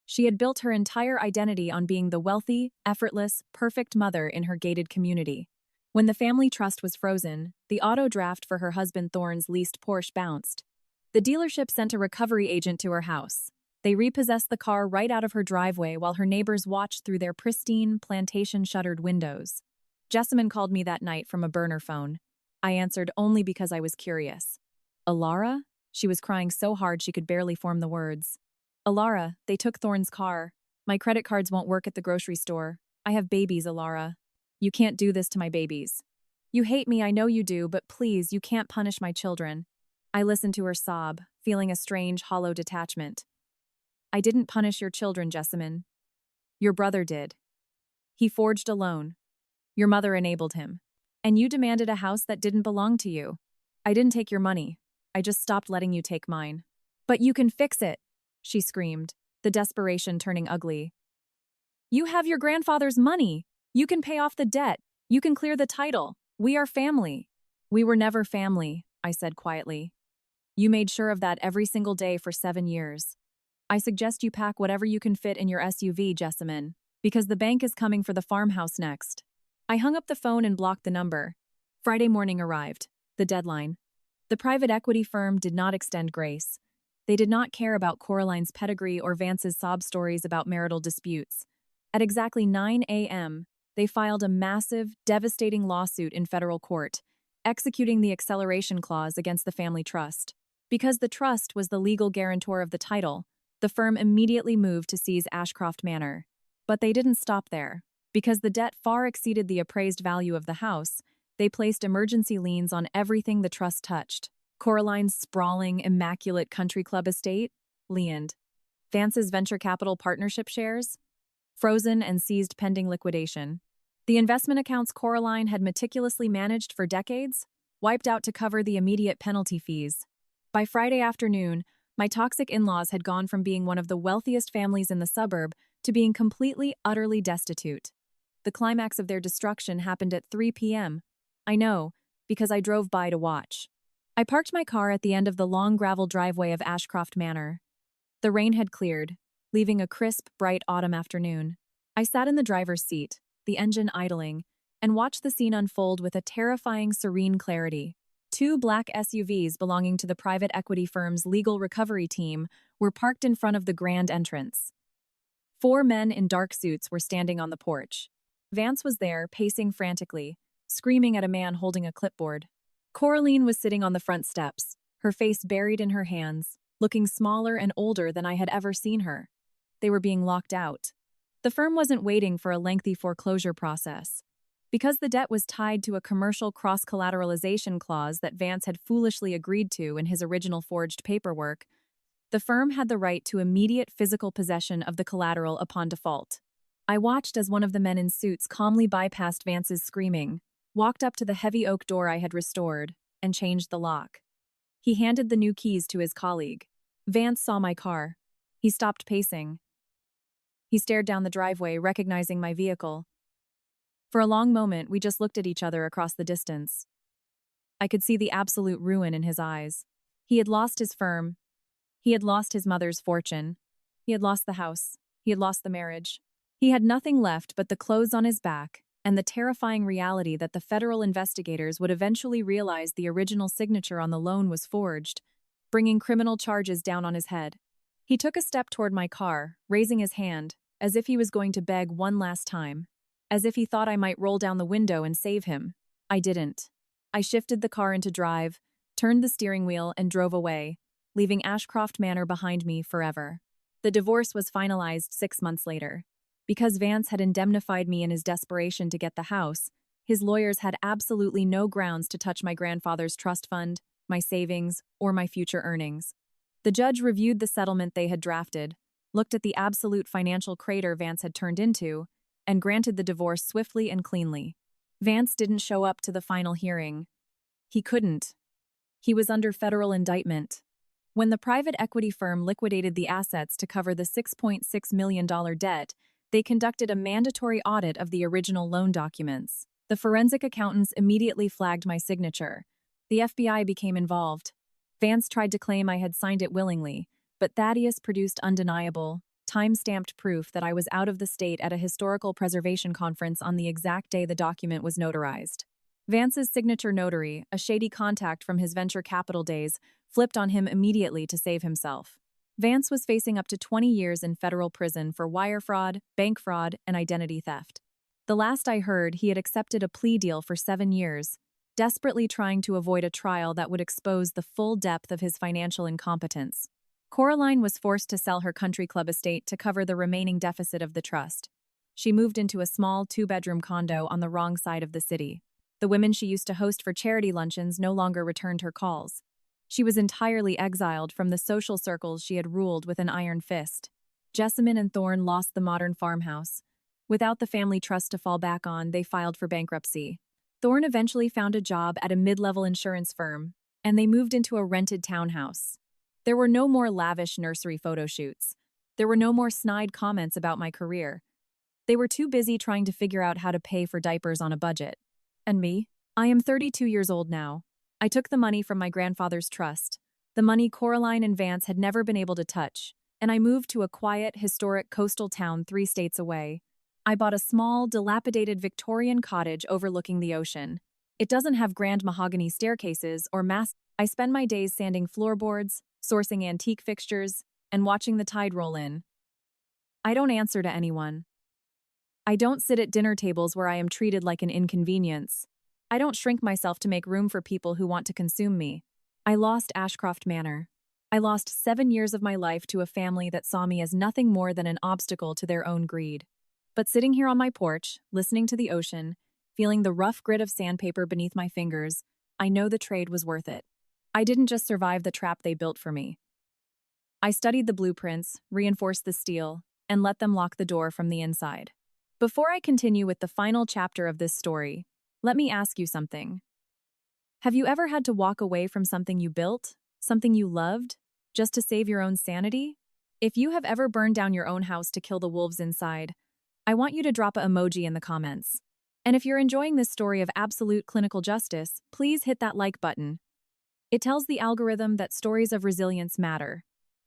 She had built her entire identity on being the wealthy, effortless, perfect mother in her gated community. When the family trust was frozen, the auto draft for her husband Thorne's leased Porsche bounced. The dealership sent a recovery agent to her house. They repossessed the car right out of her driveway while her neighbors watched through their pristine, plantation-shuttered windows. Jessamine called me that night from a burner phone. I answered only because I was curious. Alara? She was crying so hard she could barely form the words. Alara, they took Thorne's car. My credit cards won't work at the grocery store. I have babies, Alara. You can't do this to my babies. You hate me, I know you do, but please, you can't punish my children. I listened to her sob, feeling a strange, hollow detachment. I didn't punish your children, Jessamine. Your brother did. He forged a loan. Your mother enabled him. And you demanded a house that didn't belong to you. I didn't take your money. I just stopped letting you take mine. But you can fix it, she screamed, the desperation turning ugly. You have your grandfather's money. You can pay off the debt. You can clear the title. We are family. We were never family, I said quietly. You made sure of that every single day for 7 years. I suggest you pack whatever you can fit in your SUV, Jessamine, because the bank is coming for the farmhouse next. I hung up the phone and blocked the number. Friday morning arrived. The deadline. The private equity firm did not extend grace. They did not care about Coraline's pedigree or Vance's sob stories about marital disputes. At exactly 9 a.m., they filed a massive, devastating lawsuit in federal court, executing the acceleration clause against the family trust. Because the trust was the legal guarantor of the title, the firm immediately moved to seize Ashcroft Manor. But they didn't stop there. Because the debt far exceeded the appraised value of the house, they placed emergency liens on everything the trust touched. Coraline's sprawling, immaculate country club estate, liened. Vance's venture capital partnership shares, frozen and seized pending liquidation. The investment accounts Coraline had meticulously managed for decades, wiped out to cover the immediate penalty fees. By Friday afternoon, my toxic in-laws had gone from being one of the wealthiest families in the suburb to being completely, utterly destitute. The climax of their destruction happened at 3 p.m. I know, because I drove by to watch. I parked my car at the end of the long gravel driveway of Ashcroft Manor. The rain had cleared, leaving a crisp, bright autumn afternoon. I sat in the driver's seat, the engine idling, and watched the scene unfold with a terrifying, serene clarity. 2 black SUVs belonging to the private equity firm's legal recovery team were parked in front of the grand entrance. 4 men in dark suits were standing on the porch. Vance was there, pacing frantically, screaming at a man holding a clipboard. Coraline was sitting on the front steps, her face buried in her hands, looking smaller and older than I had ever seen her. They were being locked out. The firm wasn't waiting for a lengthy foreclosure process. Because the debt was tied to a commercial cross-collateralization clause that Vance had foolishly agreed to in his original forged paperwork, the firm had the right to immediate physical possession of the collateral upon default. I watched as one of the men in suits calmly bypassed Vance's screaming, walked up to the heavy oak door I had restored, and changed the lock. He handed the new keys to his colleague. Vance saw my car. He stopped pacing. He stared down the driveway, recognizing my vehicle. For a long moment, we just looked at each other across the distance. I could see the absolute ruin in his eyes. He had lost his firm. He had lost his mother's fortune. He had lost the house. He had lost the marriage. He had nothing left but the clothes on his back and the terrifying reality that the federal investigators would eventually realize the original signature on the loan was forged, bringing criminal charges down on his head. He took a step toward my car, raising his hand, as if he was going to beg one last time. As if he thought I might roll down the window and save him. I didn't. I shifted the car into drive, turned the steering wheel, and drove away, leaving Ashcroft Manor behind me forever. The divorce was finalized 6 months later. Because Vance had indemnified me in his desperation to get the house, his lawyers had absolutely no grounds to touch my grandfather's trust fund, my savings, or my future earnings. The judge reviewed the settlement they had drafted, looked at the absolute financial crater Vance had turned into, and granted the divorce swiftly and cleanly. Vance didn't show up to the final hearing. He couldn't. He was under federal indictment. When the private equity firm liquidated the assets to cover the $6.6 million debt, They conducted a mandatory audit of the original loan documents. The forensic accountants immediately flagged my signature. The FBI became involved. Vance tried to claim I had signed it willingly, but Thaddeus produced undeniable, time-stamped proof that I was out of the state at a historical preservation conference on the exact day the document was notarized. Vance's signature notary, a shady contact from his venture capital days, flipped on him immediately to save himself. Vance was facing up to 20 years in federal prison for wire fraud, bank fraud, and identity theft. The last I heard, he had accepted a plea deal for 7 years, desperately trying to avoid a trial that would expose the full depth of his financial incompetence. Coraline was forced to sell her country club estate to cover the remaining deficit of the trust. She moved into a small 2-bedroom condo on the wrong side of the city. The women she used to host for charity luncheons no longer returned her calls. She was entirely exiled from the social circles she had ruled with an iron fist. Jessamine and Thorne lost the modern farmhouse. Without the family trust to fall back on, they filed for bankruptcy. Thorne eventually found a job at a mid-level insurance firm, and they moved into a rented townhouse. There were no more lavish nursery photo shoots. There were no more snide comments about my career. They were too busy trying to figure out how to pay for diapers on a budget. And me? I am 32 years old now. I took the money from my grandfather's trust, the money Coraline and Vance had never been able to touch, and I moved to a quiet, historic coastal town 3 states away. I bought a small, dilapidated Victorian cottage overlooking the ocean. It doesn't have grand mahogany staircases or mass. I spend my days sanding floorboards, sourcing antique fixtures, and watching the tide roll in. I don't answer to anyone. I don't sit at dinner tables where I am treated like an inconvenience. I don't shrink myself to make room for people who want to consume me. I lost Ashcroft Manor. I lost 7 years of my life to a family that saw me as nothing more than an obstacle to their own greed. But sitting here on my porch, listening to the ocean, feeling the rough grit of sandpaper beneath my fingers, I know the trade was worth it. I didn't just survive the trap they built for me. I studied the blueprints, reinforced the steel, and let them lock the door from the inside. Before I continue with the final chapter of this story, let me ask you something. Have you ever had to walk away from something you built, something you loved, just to save your own sanity? If you have ever burned down your own house to kill the wolves inside, I want you to drop an emoji in the comments. And if you're enjoying this story of absolute clinical justice, please hit that like button. It tells the algorithm that stories of resilience matter.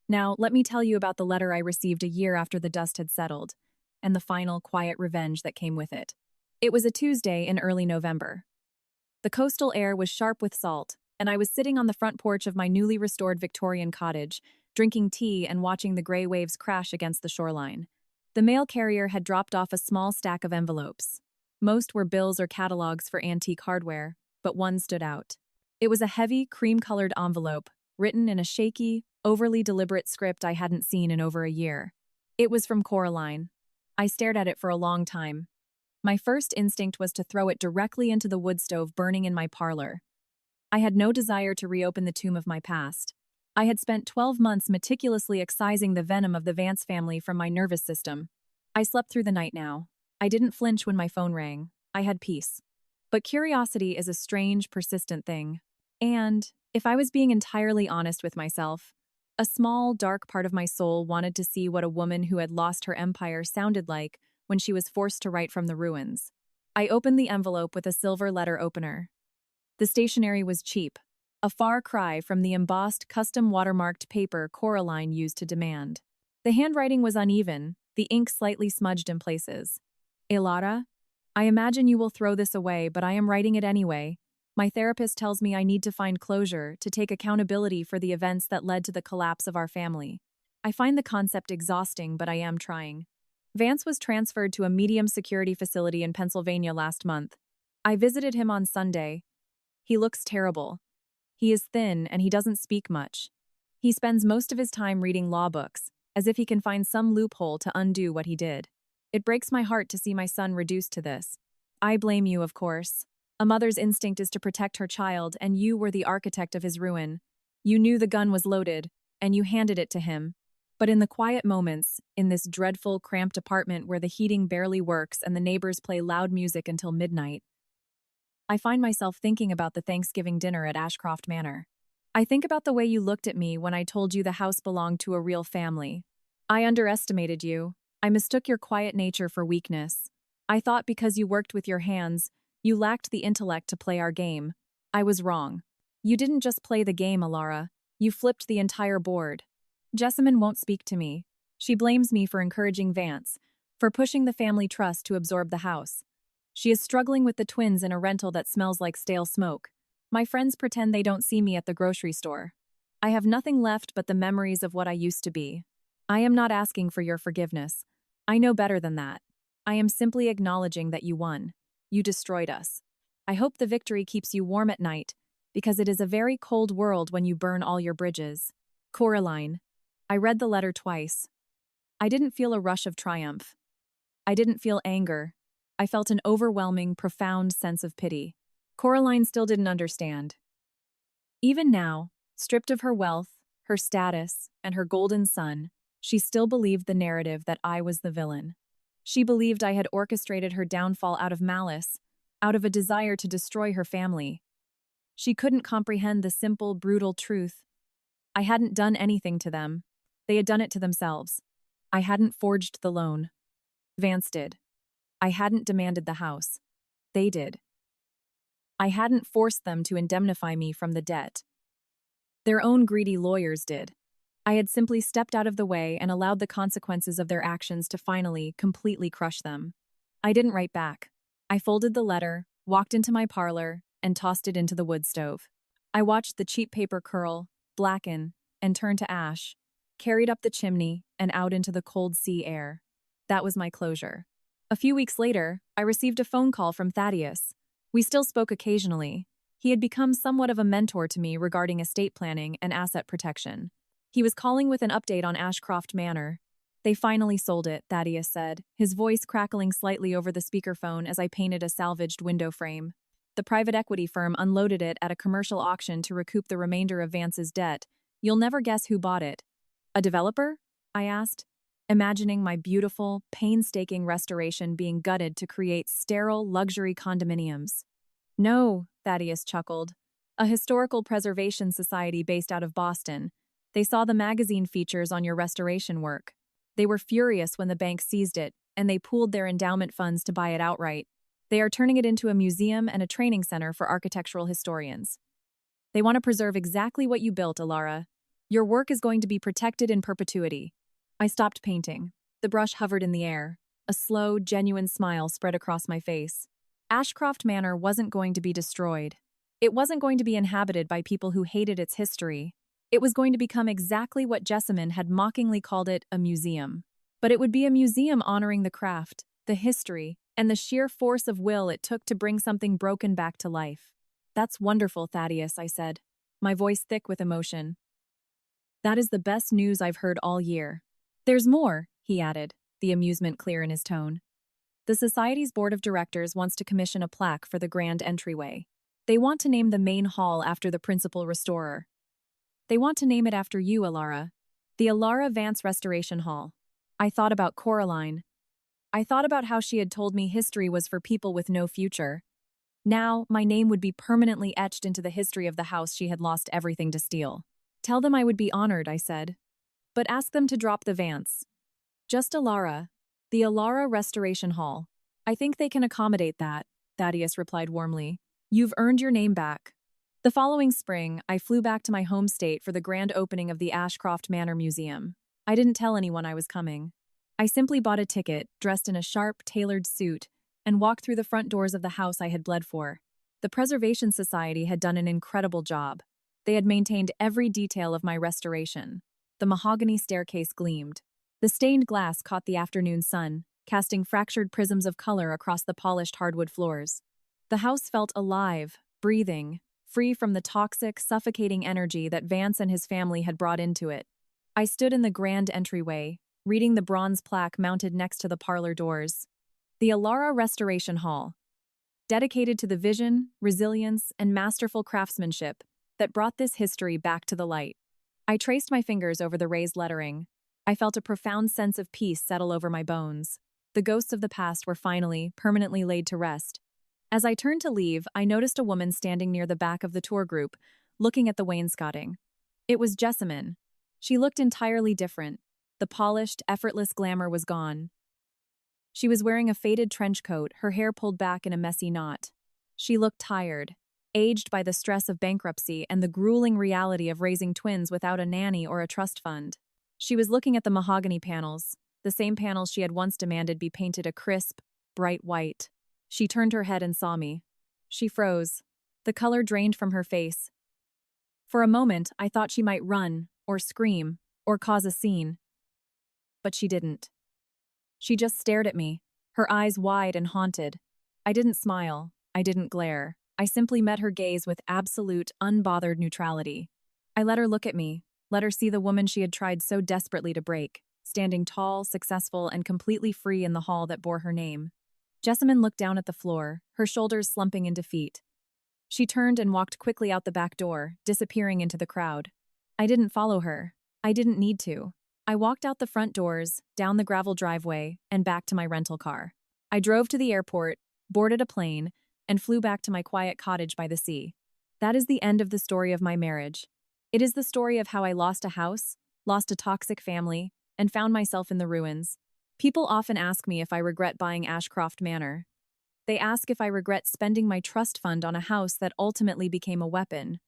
Now, let me tell you about the letter I received a year after the dust had settled, and the final quiet revenge that came with it. It was a Tuesday in early November. The coastal air was sharp with salt, and I was sitting on the front porch of my newly restored Victorian cottage, drinking tea and watching the gray waves crash against the shoreline. The mail carrier had dropped off a small stack of envelopes. Most were bills or catalogs for antique hardware, but one stood out. It was a heavy, cream-colored envelope, written in a shaky, overly deliberate script I hadn't seen in over a year. It was from Coraline. I stared at it for a long time. My first instinct was to throw it directly into the wood stove burning in my parlor. I had no desire to reopen the tomb of my past. I had spent 12 months meticulously excising the venom of the Vance family from my nervous system. I slept through the night now. I didn't flinch when my phone rang. I had peace. But curiosity is a strange, persistent thing. And, if I was being entirely honest with myself, a small, dark part of my soul wanted to see what a woman who had lost her empire sounded like when she was forced to write from the ruins. I opened the envelope with a silver letter opener. The stationery was cheap, a far cry from the embossed, custom watermarked paper Coraline used to demand. The handwriting was uneven, the ink slightly smudged in places. Elara, I imagine you will throw this away, but I am writing it anyway. My therapist tells me I need to find closure, to take accountability for the events that led to the collapse of our family. I find the concept exhausting, but I am trying. Vance was transferred to a medium security facility in Pennsylvania last month. I visited him on Sunday. He looks terrible. He is thin and he doesn't speak much. He spends most of his time reading law books, as if he can find some loophole to undo what he did. It breaks my heart to see my son reduced to this. I blame you, of course. A mother's instinct is to protect her child, and you were the architect of his ruin. You knew the gun was loaded, and you handed it to him. But in the quiet moments, in this dreadful, cramped apartment where the heating barely works and the neighbors play loud music until midnight, I find myself thinking about the Thanksgiving dinner at Ashcroft Manor. I think about the way you looked at me when I told you the house belonged to a real family. I underestimated you. I mistook your quiet nature for weakness. I thought because you worked with your hands, you lacked the intellect to play our game. I was wrong. You didn't just play the game, Alara. You flipped the entire board. Jessamine won't speak to me. She blames me for encouraging Vance, for pushing the family trust to absorb the house. She is struggling with the twins in a rental that smells like stale smoke. My friends pretend they don't see me at the grocery store. I have nothing left but the memories of what I used to be. I am not asking for your forgiveness. I know better than that. I am simply acknowledging that you won. You destroyed us. I hope the victory keeps you warm at night, because it is a very cold world when you burn all your bridges. Coraline. I read the letter twice. I didn't feel a rush of triumph. I didn't feel anger. I felt an overwhelming, profound sense of pity. Coraline still didn't understand. Even now, stripped of her wealth, her status, and her golden son, she still believed the narrative that I was the villain. She believed I had orchestrated her downfall out of malice, out of a desire to destroy her family. She couldn't comprehend the simple, brutal truth. I hadn't done anything to them. They had done it to themselves. I hadn't forged the loan. Vance did. I hadn't demanded the house. They did. I hadn't forced them to indemnify me from the debt. Their own greedy lawyers did. I had simply stepped out of the way and allowed the consequences of their actions to finally, completely crush them. I didn't write back. I folded the letter, walked into my parlor, and tossed it into the wood stove. I watched the cheap paper curl, blacken, and turn to ash, carried up the chimney and out into the cold sea air. That was my closure. A few weeks later, I received a phone call from Thaddeus. We still spoke occasionally. He had become somewhat of a mentor to me regarding estate planning and asset protection. He was calling with an update on Ashcroft Manor. They finally sold it, Thaddeus said, his voice crackling slightly over the speakerphone as I painted a salvaged window frame. The private equity firm unloaded it at a commercial auction to recoup the remainder of Vance's debt. You'll never guess who bought it. A developer? I asked, imagining my beautiful, painstaking restoration being gutted to create sterile, luxury condominiums. No, Thaddeus chuckled. A historical preservation society based out of Boston. They saw the magazine features on your restoration work. They were furious when the bank seized it, and they pooled their endowment funds to buy it outright. They are turning it into a museum and a training center for architectural historians. They want to preserve exactly what you built, Alara. Your work is going to be protected in perpetuity. I stopped painting. The brush hovered in the air. A slow, genuine smile spread across my face. Ashcroft Manor wasn't going to be destroyed. It wasn't going to be inhabited by people who hated its history. It was going to become exactly what Jessamine had mockingly called it, a museum. But it would be a museum honoring the craft, the history, and the sheer force of will it took to bring something broken back to life. That's wonderful, Thaddeus, I said, my voice thick with emotion. That is the best news I've heard all year. There's more, he added, the amusement clear in his tone. The Society's board of directors wants to commission a plaque for the grand entryway. They want to name the main hall after the principal restorer. They want to name it after you, Alara. The Alara Vance Restoration Hall. I thought about Coraline. I thought about how she had told me history was for people with no future. Now, my name would be permanently etched into the history of the house she had lost everything to steal. Tell them I would be honored, I said. But ask them to drop the Vance. Just Alara. The Alara Restoration Hall. I think they can accommodate that, Thaddeus replied warmly. You've earned your name back. The following spring, I flew back to my home state for the grand opening of the Ashcroft Manor Museum. I didn't tell anyone I was coming. I simply bought a ticket, dressed in a sharp, tailored suit, and walked through the front doors of the house I had bled for. The Preservation Society had done an incredible job. They had maintained every detail of my restoration. The mahogany staircase gleamed. The stained glass caught the afternoon sun, casting fractured prisms of color across the polished hardwood floors. The house felt alive, breathing, free from the toxic, suffocating energy that Vance and his family had brought into it. I stood in the grand entryway, reading the bronze plaque mounted next to the parlor doors. The Alara Restoration Hall, dedicated to the vision, resilience, and masterful craftsmanship that brought this history back to the light. I traced my fingers over the raised lettering. I felt a profound sense of peace settle over my bones. The ghosts of the past were finally, permanently laid to rest. As I turned to leave, I noticed a woman standing near the back of the tour group, looking at the wainscoting. It was Jessamine. She looked entirely different. The polished, effortless glamour was gone. She was wearing a faded trench coat, her hair pulled back in a messy knot. She looked tired, aged by the stress of bankruptcy and the grueling reality of raising twins without a nanny or a trust fund. She was looking at the mahogany panels, the same panels she had once demanded be painted a crisp, bright white. She turned her head and saw me. She froze. The color drained from her face. For a moment, I thought she might run, or scream, or cause a scene. But she didn't. She just stared at me, her eyes wide and haunted. I didn't smile. I didn't glare. I simply met her gaze with absolute, unbothered neutrality. I let her look at me, let her see the woman she had tried so desperately to break, standing tall, successful, and completely free in the hall that bore her name. Jessamine looked down at the floor, her shoulders slumping in defeat. She turned and walked quickly out the back door, disappearing into the crowd. I didn't follow her. I didn't need to. I walked out the front doors, down the gravel driveway, and back to my rental car. I drove to the airport, boarded a plane, and flew back to my quiet cottage by the sea. That is the end of the story of my marriage. It is the story of how I lost a house, lost a toxic family, and found myself in the ruins. People often ask me if I regret buying Ashcroft Manor. They ask if I regret spending my trust fund on a house that ultimately became a weapon.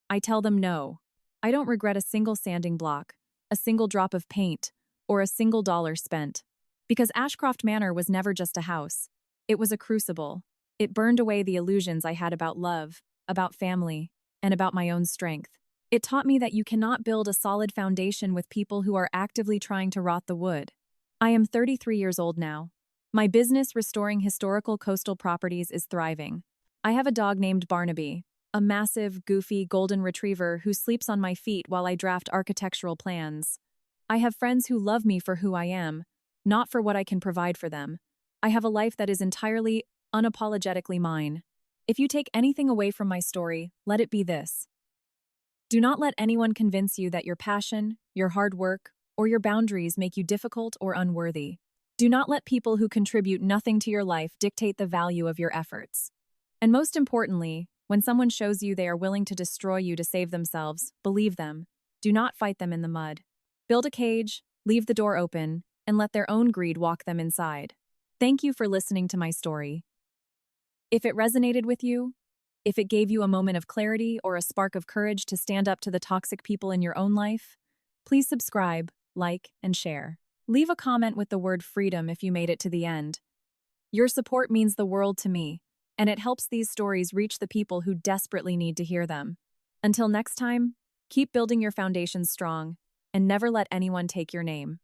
I tell them no. I don't regret a single sanding block, a single drop of paint, or a single dollar spent. Because Ashcroft Manor was never just a house. It was a crucible. It burned away the illusions I had about love, about family, and about my own strength. It taught me that you cannot build a solid foundation with people who are actively trying to rot the wood. I am 33 years old now. My business restoring historical coastal properties is thriving. I have a dog named Barnaby, a massive, goofy golden retriever who sleeps on my feet while I draft architectural plans. I have friends who love me for who I am, not for what I can provide for them. I have a life that is entirely, unapologetically mine. If you take anything away from my story, let it be this. Do not let anyone convince you that your passion, your hard work, or your boundaries make you difficult or unworthy. Do not let people who contribute nothing to your life dictate the value of your efforts. And most importantly, when someone shows you they are willing to destroy you to save themselves, believe them. Do not fight them in the mud. Build a cage, leave the door open, and let their own greed walk them inside. Thank you for listening to my story. If it resonated with you, if it gave you a moment of clarity or a spark of courage to stand up to the toxic people in your own life, please subscribe, like, and share. Leave a comment with the word freedom if you made it to the end. Your support means the world to me, and it helps these stories reach the people who desperately need to hear them. Until next time, keep building your foundations strong, and never let anyone take your name.